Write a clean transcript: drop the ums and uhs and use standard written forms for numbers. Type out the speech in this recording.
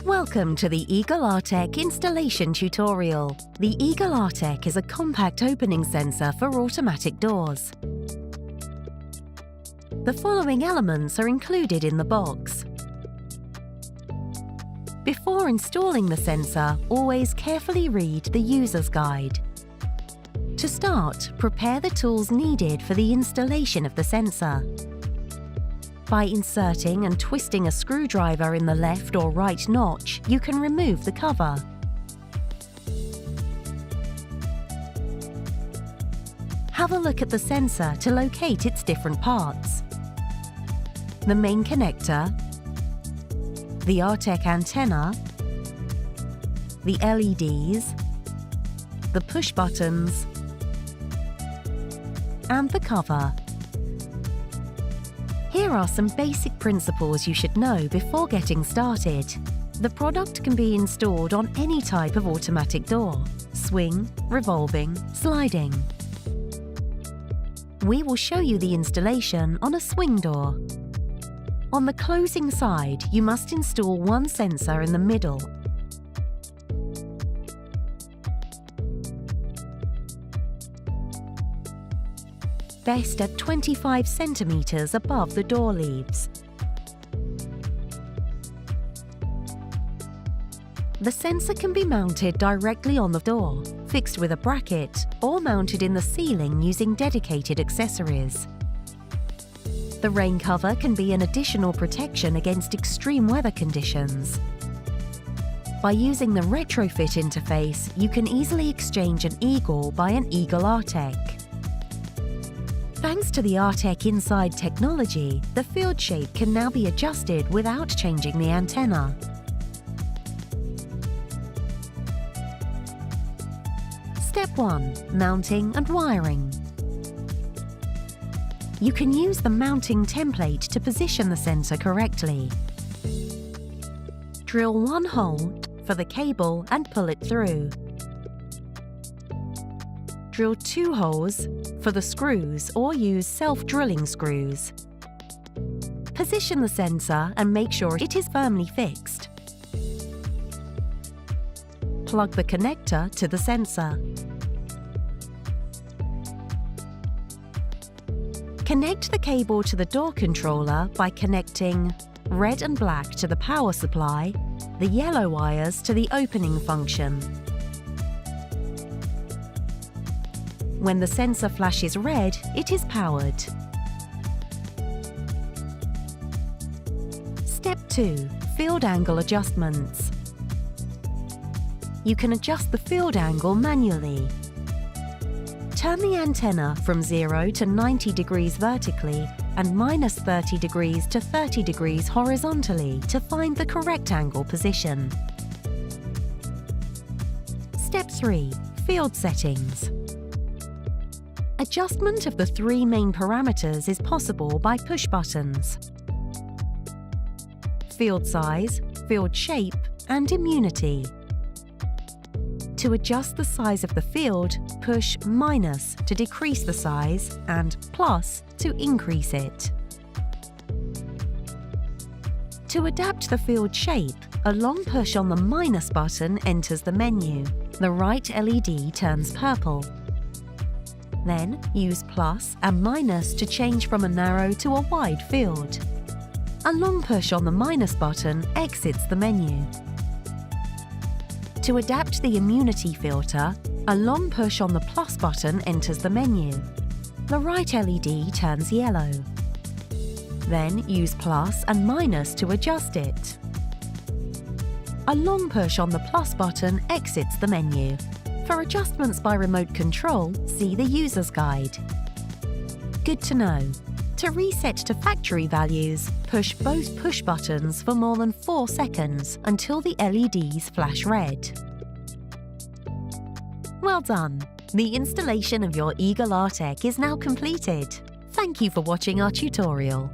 Welcome to the Eagle Artek installation tutorial. The Eagle Artek is a compact opening sensor for automatic doors. The following elements are included in the box. Before installing the sensor, always carefully read the user's guide. To start, prepare the tools needed for the installation of the sensor. By inserting and twisting a screwdriver in the left or right notch, you can remove the cover. Have a look at the sensor to locate its different parts. The main connector, the Artek antenna, the LEDs, the push buttons, and the cover. Here are some basic principles you should know before getting started. The product can be installed on any type of automatic door: swing, revolving, sliding. We will show you the installation on a swing door. On the closing side, you must install one sensor in the middle. Best at 25 centimeters above the door leaves. The sensor can be mounted directly on the door, fixed with a bracket, or mounted in the ceiling using dedicated accessories. The rain cover can be an additional protection against extreme weather conditions. By using the Retrofit interface, you can easily exchange an Eagle by an Eagle Artek. Thanks to the Artek Inside technology, the field shape can now be adjusted without changing the antenna. Step 1. Mounting and wiring. You can use the mounting template to position the sensor correctly. Drill one hole for the cable and pull it through. Drill 2 holes for the screws or use self-drilling screws. Position the sensor and make sure it is firmly fixed. Plug the connector to the sensor. Connect the cable to the door controller by connecting red and black to the power supply, the yellow wires to the opening function. When the sensor flashes red, it is powered. Step 2. Field angle adjustments. You can adjust the field angle manually. Turn the antenna from 0 to 90 degrees vertically and minus 30 degrees to 30 degrees horizontally to find the correct angle position. Step 3. Field settings. Adjustment of the 3 main parameters is possible by push buttons: field size, field shape, and immunity. To adjust the size of the field, push minus to decrease the size and plus to increase it. To adapt the field shape, a long push on the minus button enters the menu. The right LED turns purple. Then use plus and minus to change from a narrow to a wide field. A long push on the minus button exits the menu. To adapt the immunity filter, a long push on the plus button enters the menu. The right LED turns yellow. Then use plus and minus to adjust it. A long push on the plus button exits the menu. For adjustments by remote control, see the user's guide. Good to know. To reset to factory values, push both push buttons for more than 4 seconds until the LEDs flash red. Well done! The installation of your Eagle Artek is now completed. Thank you for watching our tutorial.